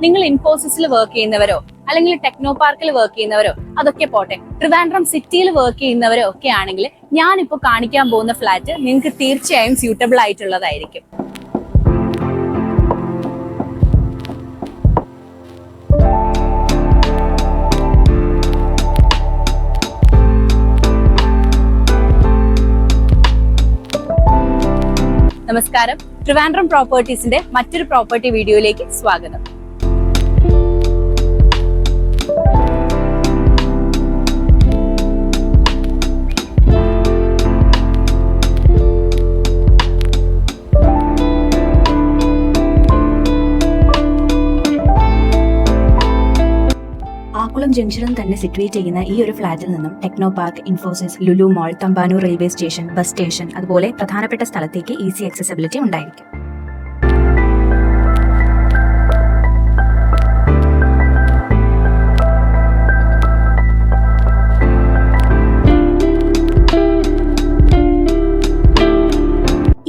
നിങ്ങൾ ഇൻഫോസിസിൽ വർക്ക് ചെയ്യുന്നവരോ അല്ലെങ്കിൽ ടെക്നോ പാർക്കിൽ വർക്ക് ചെയ്യുന്നവരോ അതൊക്കെ പോട്ടെ, ട്രിവാൻഡ്രം സിറ്റിയിൽ വർക്ക് ചെയ്യുന്നവരോ ഒക്കെ ആണെങ്കിൽ ഞാനിപ്പോൾ കാണിക്കാൻ പോകുന്ന ഫ്ലാറ്റ് നിങ്ങൾക്ക് തീർച്ചയായും സ്യൂട്ടബിൾ ആയിട്ടുള്ളതായിരിക്കും. നമസ്കാരം, ട്രിവാൻഡ്രം പ്രോപ്പർട്ടീസിന്റെ മറ്റൊരു പ്രോപ്പർട്ടി വീഡിയോയിലേക്ക് സ്വാഗതം. ആക്കുളം ജംഗ്ഷനിൽ തന്നെ സിറ്റുവേറ്റ് ചെയ്യുന്ന ഈ ഒരു ഫ്ലാറ്റിൽ നിന്നും techno park, Infosys, Lulu mall, Thampanoor railway station, bus station അതുപോലെ പ്രധാനപ്പെട്ട സ്ഥലത്തേക്ക് ഈസി ആക്സസിബിലിറ്റി ഉണ്ടായിരിക്കും.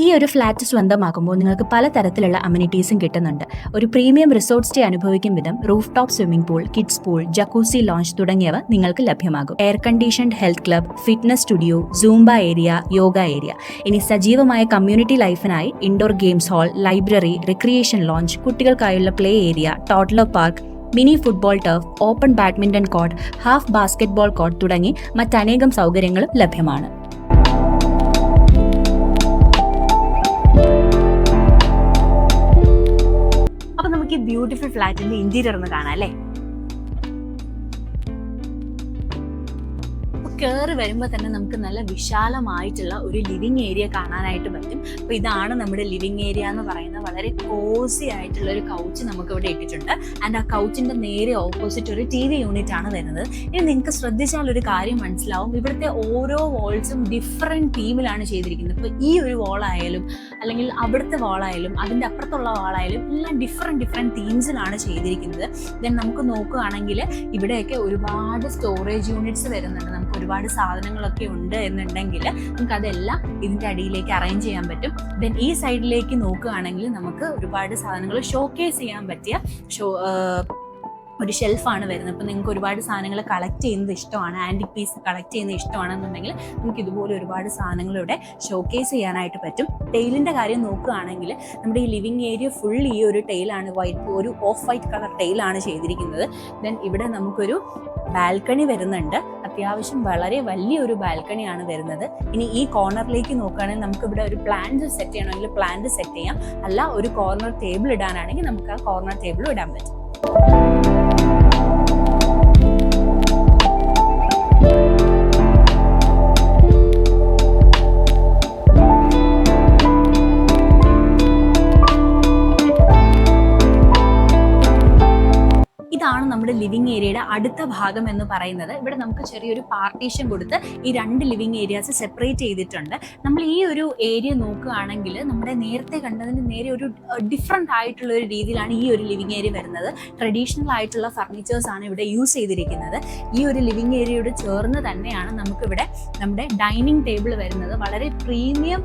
ഈ ഒരു ഫ്ലാറ്റ് സ്വന്തമാക്കുമ്പോൾ നിങ്ങൾക്ക് പലതരത്തിലുള്ള അമ്യൂണിറ്റീസും കിട്ടുന്നുണ്ട്. ഒരു പ്രീമിയം റിസോർട്ട് സ്റ്റേ അനുഭവിക്കും വിധം roof top swimming pool, kids pool, jacuzzi lounge തുടങ്ങിയവ നിങ്ങൾക്ക് ലഭ്യമാകും. Air conditioned health club, fitness studio, Zumba area, yoga area. ഇനി സജീവമായ കമ്മ്യൂണിറ്റി ലൈഫിനായി indoor games hall, library, recreation lounge, കുട്ടികൾക്കായുള്ള play area, toddler park, mini football turf, open badminton court, half basketball court തുടങ്ങി മറ്റനേകം സൗകര്യങ്ങളും ലഭ്യമാണ്. അപ്പൊ നമുക്ക് ഈ ബ്യൂട്ടിഫുൾ ഫ്ലാറ്റിന്റെ ഇന്റീരിയർ ഒന്ന് കാണാം അല്ലേ. കയറി വരുമ്പോൾ തന്നെ നമുക്ക് നല്ല വിശാലമായിട്ടുള്ള ഒരു ലിവിങ് ഏരിയ കാണാനായിട്ട് പറ്റും. അപ്പോൾ ഇതാണ് നമ്മുടെ ലിവിങ് ഏരിയ എന്ന് പറയുന്നത്. വളരെ കോസി ആയിട്ടുള്ള ഒരു കൗച്ച് നമുക്ക് ഇവിടെ ഇട്ടിട്ടുണ്ട്. ആൻഡ് ആ കൗച്ചിന്റെ നേരെ ഓപ്പോസിറ്റ് ഒരു TV യൂണിറ്റ് ആണ് വരുന്നത്. ഇനി നിങ്ങൾക്ക് ശ്രദ്ധിച്ചാൽ ഒരു കാര്യം മനസ്സിലാവും, ഇവിടുത്തെ ഓരോ വാൾസും ഡിഫറെൻറ്റ് തീമിലാണ് ചെയ്തിരിക്കുന്നത്. ഇപ്പോൾ ഈ ഒരു വാളായാലും അല്ലെങ്കിൽ അവിടുത്തെ വാളായാലും അതിൻ്റെ അപ്പുറത്തുള്ള വാളായാലും എല്ലാം ഡിഫറെൻറ്റ് തീംസിലാണ് ചെയ്തിരിക്കുന്നത്. ദെൻ നമുക്ക് നോക്കുകയാണെങ്കിൽ ഇവിടെയൊക്കെ ഒരുപാട് സ്റ്റോറേജ് യൂണിറ്റ്സ് വരുന്നുണ്ട്. നമുക്ക് ഒരുപാട് സാധനങ്ങളൊക്കെ ഉണ്ട് എന്നുണ്ടെങ്കിൽ നമുക്ക് അതെല്ലാം ഇതിൻ്റെ അടിയിലേക്ക് അറേഞ്ച് ചെയ്യാൻ പറ്റും. ദെൻ ഈ സൈഡിലേക്ക് നോക്കുകയാണെങ്കിൽ നമുക്ക് ഒരുപാട് സാധനങ്ങൾ ഷോക്കേസ് ചെയ്യാൻ പറ്റിയ ഒരു ഷെൽഫാണ് വരുന്നത്. അപ്പോൾ നിങ്ങൾക്ക് ഒരുപാട് സാധനങ്ങൾ കളക്ട് ചെയ്യുന്നത് ഇഷ്ടമാണ്, ആൻറ്റിക് പീസ് കളക്ട് ചെയ്യുന്നത് ഇഷ്ടമാണെന്നുണ്ടെങ്കിൽ നമുക്ക് ഇതുപോലെ ഒരുപാട് സാധനങ്ങൾ ഇവിടെ ഷോക്കേസ് ചെയ്യാനായിട്ട് പറ്റും. ടെയിലിൻ്റെ കാര്യം നോക്കുകയാണെങ്കിൽ നമ്മുടെ ഈ ലിവിങ് ഏരിയ ഫുൾ ഈ ഒരു ടെയിലാണ്, ഒരു ഓഫ് വൈറ്റ് കളർ ടെയിലാണ് ചെയ്തിരിക്കുന്നത്. ദെൻ ഇവിടെ നമുക്കൊരു ബാൽക്കണി വരുന്നുണ്ട്. അത്യാവശ്യം വളരെ വലിയൊരു ബാൽക്കണിയാണ് വരുന്നത്. ഇനി ഈ കോർണറിലേക്ക് നോക്കുകയാണെങ്കിൽ നമുക്ക് ഇവിടെ ഒരു പ്ലാന്റ് സെറ്റ് ചെയ്യണമെങ്കിൽ പ്ലാന്റ് സെറ്റ് ചെയ്യാം, അല്ല ഒരു കോർണർ ടേബിൾ ഇടാനാണെങ്കിൽ നമുക്ക് ആ കോർണർ ടേബിൾ ഇടാൻ പറ്റും. ഇതാണ് നമ്മുടെ ലിവിങ് ഏരിയയുടെ അടുത്ത ഭാഗം എന്ന് പറയുന്നത്. ഇവിടെ നമുക്ക് ചെറിയൊരു പാർട്ടീഷൻ കൊടുത്ത് ഈ രണ്ട് ലിവിങ് ഏരിയാസ് സെപ്പറേറ്റ് ചെയ്തിട്ടുണ്ട്. നമ്മൾ ഈ ഒരു ഏരിയ നോക്കുകയാണെങ്കിൽ നമ്മുടെ നേരത്തെ കണ്ടതിന് നേരെ ഒരു ഡിഫറെൻ്റ് ആയിട്ടുള്ള ഒരു രീതിയിലാണ് ഈ ഒരു ലിവിങ് ഏരിയ വരുന്നത്. ട്രഡീഷണൽ ആയിട്ടുള്ള ഫർണിച്ചേഴ്സ് ആണ് ഇവിടെ യൂസ് ചെയ്തിരിക്കുന്നത്. ഈ ഒരു ലിവിങ് ഏരിയയോട് ചേർന്ന് തന്നെയാണ് നമുക്കിവിടെ നമ്മുടെ ഡൈനിങ് ടേബിൾ വരുന്നത്. വളരെ പ്രീമിയം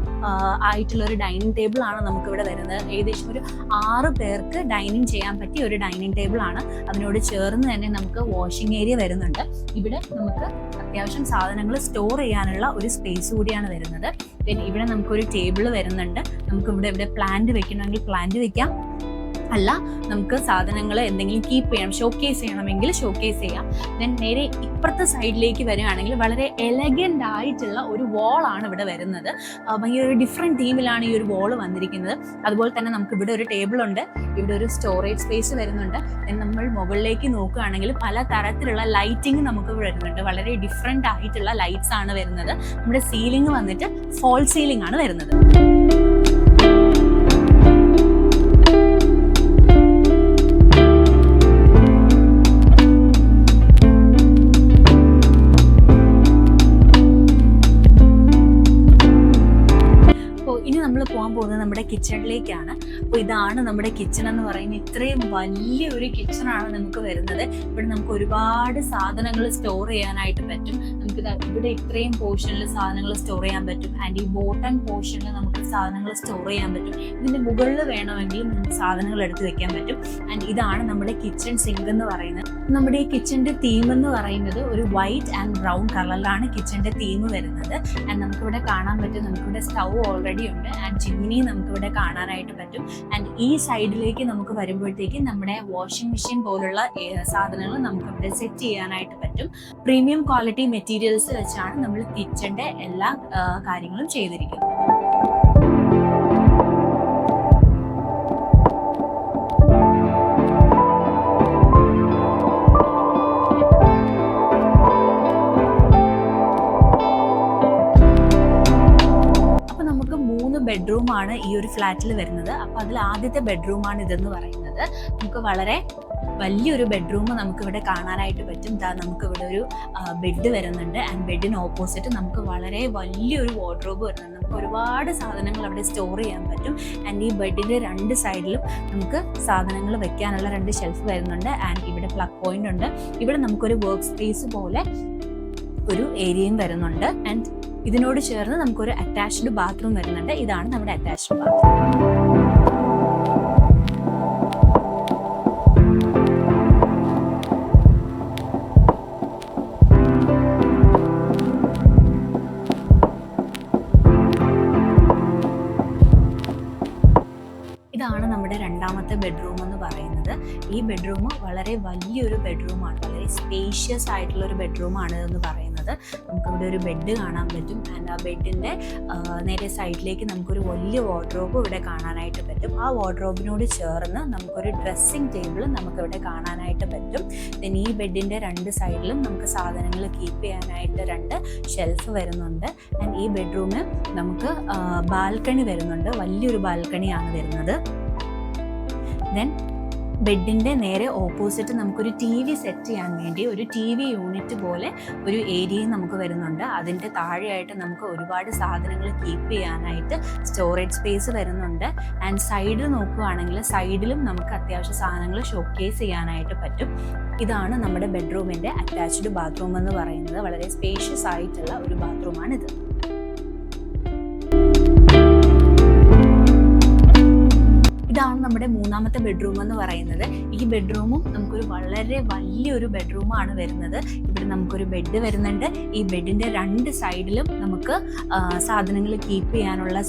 ആയിട്ടുള്ള ഒരു ഡൈനിങ് ടേബിൾ ആണ് നമുക്കിവിടെ വരുന്നത്. ഏകദേശം ഒരു 6 പേർക്ക് ഡൈനിങ് ചെയ്യാൻ പറ്റിയ ഒരു ഡൈനിങ് ടേബിൾ ആണ്. അതിനോട് ചേർന്ന് തന്നെ നമുക്ക് വാഷിംഗ് ഏരിയ വരുന്നുണ്ട്. ഇവിടെ നമുക്ക് അത്യാവശ്യം സാധനങ്ങൾ സ്റ്റോർ ചെയ്യാനുള്ള ഒരു സ്പേസ് കൂടിയാണ് വരുന്നത്. പിന്നെ ഇവിടെ നമുക്കൊരു ടേബിൾ വരുന്നുണ്ട്. നമുക്ക് ഇവിടെ പ്ലാന്റ് വെക്കണമെങ്കിൽ പ്ലാന്റ് വെക്കാം, അല്ല നമുക്ക് സാധനങ്ങൾ എന്തെങ്കിലും കീപ്പ് ചെയ്യണം, ഷോക്കേസ് ചെയ്യണമെങ്കിൽ ഷോക്കേസ് ചെയ്യാം. ദെൻ നേരെ ഇപ്പുറത്തെ സൈഡിലേക്ക് വരികയാണെങ്കിൽ വളരെ എലഗൻ്റ് ആയിട്ടുള്ള ഒരു വാളാണ് ഇവിടെ വരുന്നത്. ഭയങ്കര ഒരു ഡിഫറെൻറ്റ് തീമിലാണ് ഈ ഒരു വാള് വന്നിരിക്കുന്നത്. അതുപോലെ തന്നെ നമുക്ക് ഇവിടെ ഒരു ടേബിളുണ്ട്, ഇവിടെ ഒരു സ്റ്റോറേജ് സ്പേസ് വരുന്നുണ്ട്. ദെൻ നമ്മൾ മുകളിലേക്ക് നോക്കുകയാണെങ്കിൽ പല തരത്തിലുള്ള ലൈറ്റിംഗ് നമുക്ക് വരുന്നുണ്ട്. വളരെ ഡിഫറെൻ്റ് ആയിട്ടുള്ള ലൈറ്റ്സ് ആണ് വരുന്നത്. നമ്മുടെ സീലിംഗ് വന്നിട്ട് ഫോൾ സീലിംഗ് ആണ് വരുന്നത്. പോകാൻ പോകുന്നത് നമ്മുടെ കിച്ചണിലേക്കാണ്. അപ്പോൾ ഇതാണ് നമ്മുടെ കിച്ചൺ എന്ന് പറയുന്നത്. ഇത്രയും വലിയൊരു കിച്ചണാണ് നമുക്ക് വരുന്നത്. ഇവിടെ നമുക്ക് ഒരുപാട് സാധനങ്ങൾ സ്റ്റോർ ചെയ്യാനായിട്ട് പറ്റും. നമുക്ക് ഇവിടെ ഇത്രയും പോർഷനിൽ സാധനങ്ങൾ സ്റ്റോർ ചെയ്യാൻ പറ്റും. ആൻഡ് ഈ ബോട്ടം പോർഷനിൽ നമുക്ക് സാധനങ്ങൾ സ്റ്റോർ ചെയ്യാൻ പറ്റും. ഇതിന്റെ മുകളിൽ വേണമെങ്കിൽ നമുക്ക് സാധനങ്ങൾ എടുത്ത് വെക്കാൻ പറ്റും. ആൻഡ് ഇതാണ് നമ്മുടെ കിച്ചൺ സിങ്ക് എന്ന് പറയുന്നത്. നമ്മുടെ ഈ കിച്ചന്റെ തീം എന്ന് പറയുന്നത് ഒരു വൈറ്റ് ആൻഡ് ബ്രൗൺ കളറിലാണ് കിച്ചന്റെ തീം വരുന്നത്. ആൻഡ് നമുക്കിവിടെ കാണാൻ പറ്റും, നമുക്കിവിടെ സ്റ്റൗ ഓൾറെഡി ഉണ്ട് ആൻഡ് ചിമ്മിനി നമുക്കിവിടെ കാണാനായിട്ട് പറ്റും. ആൻഡ് ഈ സൈഡിലേക്ക് നമുക്ക് വരുമ്പോഴത്തേക്ക് നമ്മുടെ വാഷിംഗ് മെഷീൻ പോലുള്ള സാധനങ്ങൾ നമുക്കിവിടെ സെറ്റ് ചെയ്യാനായിട്ട് പറ്റും. പ്രീമിയം ക്വാളിറ്റി മെറ്റീരിയൽസ് വെച്ചാണ് നമ്മൾ കിച്ചന്റെ എല്ലാ കാര്യങ്ങളും ചെയ്തിരിക്കുന്നത്. ബെഡ്റൂമാണ് ഈ ഒരു ഫ്ലാറ്റിൽ വരുന്നത്. അപ്പോൾ അതിൽ ആദ്യത്തെ ബെഡ്റൂമാണ് ഇതെന്ന് പറയുന്നത്. നമുക്ക് വളരെ വലിയൊരു ബെഡ്റൂം നമുക്കിവിടെ കാണാനായിട്ട് പറ്റും. നമുക്കിവിടെ ഒരു ബെഡ് വരുന്നുണ്ട് ആൻഡ് ബെഡിന് ഓപ്പോസിറ്റ് നമുക്ക് വളരെ വലിയൊരു വാർഡ്രോബ് വരുന്നുണ്ട്. നമുക്ക് ഒരുപാട് സാധനങ്ങൾ അവിടെ സ്റ്റോർ ചെയ്യാൻ പറ്റും. ആൻഡ് ഈ ബെഡിന്റെ രണ്ട് സൈഡിലും നമുക്ക് സാധനങ്ങൾ വെക്കാനുള്ള 2 ഷെൽഫ് വരുന്നുണ്ട്. ആൻഡ് ഇവിടെ പ്ലഗ് പോയിന്റ് ഉണ്ട്. ഇവിടെ നമുക്കൊരു വർക്ക് സ്പേസ് പോലെ ഒരു ഏരിയയും വരുന്നുണ്ട്. ആൻഡ് ഇതിനോട് ചേർന്ന് നമുക്കൊരു അറ്റാച്ച്ഡ് ബാത്റൂം വരുന്നുണ്ട്. ഇതാണ് നമ്മുടെ അറ്റാച്ച്ഡ് ബാത്റൂം. ഇതാണ് നമ്മുടെ രണ്ടാമത്തെ ബെഡ്റൂം എന്ന് പറയുന്നത്. ഈ ബെഡ്റൂം വളരെ വലിയൊരു ബെഡ്റൂമാണ്, വളരെ സ്പേഷ്യസ് ആയിട്ടുള്ള ഒരു ബെഡ്റൂമാണ് എന്ന് പറയുന്നത്. നമുക്കിവിടെ ഒരു ബെഡ് കാണാൻ പറ്റും. ആൻഡ് ആ ബെഡിൻ്റെ നേരെ സൈഡിലേക്ക് നമുക്കൊരു വലിയ വാർഡ്രോബ് ഇവിടെ കാണാനായിട്ട് പറ്റും. ആ വാർഡ്രോബിനോട് ചേർന്ന് നമുക്കൊരു ഡ്രസ്സിങ് ടേബിൾ നമുക്കിവിടെ കാണാനായിട്ട് പറ്റും. പിന്നെ ഈ ബെഡിൻ്റെ 2 സൈഡിലും നമുക്ക് സാധനങ്ങൾ കീപ്പ് ചെയ്യാനായിട്ട് 2 ഷെൽഫ് വരുന്നുണ്ട്. ആൻഡ് ഈ ബെഡ്റൂമിൽ നമുക്ക് ബാൽക്കണി വരുന്നുണ്ട്, വലിയൊരു ബാൽക്കണിയാണ് വരുന്നത്. ദെൻ ബെഡിൻ്റെ നേരെ ഓപ്പോസിറ്റ് നമുക്കൊരു TV സെറ്റ് ചെയ്യാൻ വേണ്ടി ഒരു TV യൂണിറ്റ് പോലെ ഒരു ഏരിയയും നമുക്ക് വരുന്നുണ്ട്. അതിൻ്റെ താഴെയായിട്ട് നമുക്ക് ഒരുപാട് സാധനങ്ങൾ കീപ്പ് ചെയ്യാനായിട്ട് സ്റ്റോറേജ് സ്പേസ് വരുന്നുണ്ട്. ആൻഡ് സൈഡിൽ നോക്കുകയാണെങ്കിൽ സൈഡിലും നമുക്ക് അത്യാവശ്യം സാധനങ്ങൾ ഷോക്കേസ് ചെയ്യാനായിട്ട് പറ്റും. ഇതാണ് നമ്മുടെ ബെഡ്റൂമിൻ്റെ അറ്റാച്ച്ഡ് ബാത്റൂം എന്ന് പറയുന്നത്. വളരെ സ്പേഷ്യസ് ആയിട്ടുള്ള ഒരു ബാത്റൂമാണിത്. ഇതാണ് നമ്മുടെ മൂന്നാമത്തെ ബെഡ്റൂം എന്ന് പറയുന്നത്. ഈ ബെഡ്റൂമും നമുക്കൊരു വളരെ വലിയൊരു ബെഡ്റൂമാണ് വരുന്നത്. ഇവിടെ നമുക്കൊരു ബെഡ് വരുന്നുണ്ട്. ഈ ബെഡിൻ്റെ 2 സൈഡിലും നമുക്ക് സാധനങ്ങൾ കീപ്പ് ചെയ്യാനുള്ള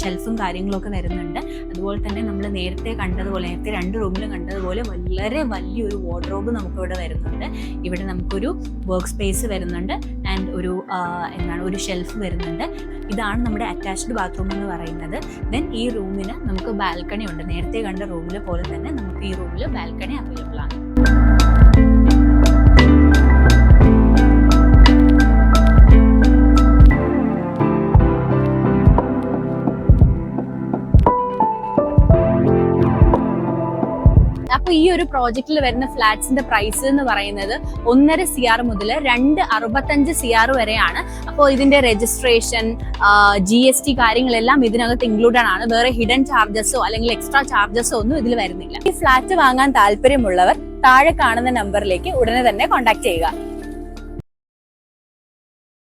ഷെൽഫും കാര്യങ്ങളൊക്കെ വരുന്നുണ്ട്. അതുപോലെ തന്നെ നമ്മൾ നേരത്തെ 2 റൂമിലും കണ്ടതുപോലെ വളരെ വലിയൊരു വാർഡ്രോബ് നമുക്കിവിടെ വരുന്നുണ്ട്. ഇവിടെ നമുക്കൊരു വർക്ക് സ്പേസ് വരുന്നുണ്ട് ആൻഡ് ഒരു ഷെൽഫ് വരുന്നുണ്ട്. ഇതാണ് നമ്മുടെ അറ്റാച്ച്ഡ് ബാത്റൂം എന്ന് പറയുന്നത്. ദെൻ ഈ റൂമിന് നമുക്ക് ബാൽക്കണി ഉണ്ട്. നേരത്തെ കണ്ട റൂമിൽ പോലെ തന്നെ നമുക്ക് ഈ റൂമിൽ ബാൽക്കണി അവൈലബിൾ ആണ്. അപ്പോൾ ഈ ഒരു പ്രോജക്റ്റിൽ വരുന്ന ഫ്ലാറ്റ്സിന്റെ പ്രൈസ് എന്ന് പറയുന്നത് 1.5 CR മുതൽ 2.65 CR വരെയാണ്. അപ്പോൾ ഇതിന്റെ രജിസ്ട്രേഷൻ, GST കാര്യങ്ങളെല്ലാം ഇതിനകത്ത് ഇൻക്ലൂഡഡ് ആണ്. വേറെ ഹിഡൻ ചാർജസോ അല്ലെങ്കിൽ എക്സ്ട്രാ ചാർജസോ ഒന്നും ഇതിൽ വരുന്നില്ല. ഈ ഫ്ലാറ്റ് വാങ്ങാൻ താല്പര്യമുള്ളവർ താഴെ കാണുന്ന നമ്പറിലേക്ക് ഉടനെ തന്നെ കോൺടാക്ട് ചെയ്യുക.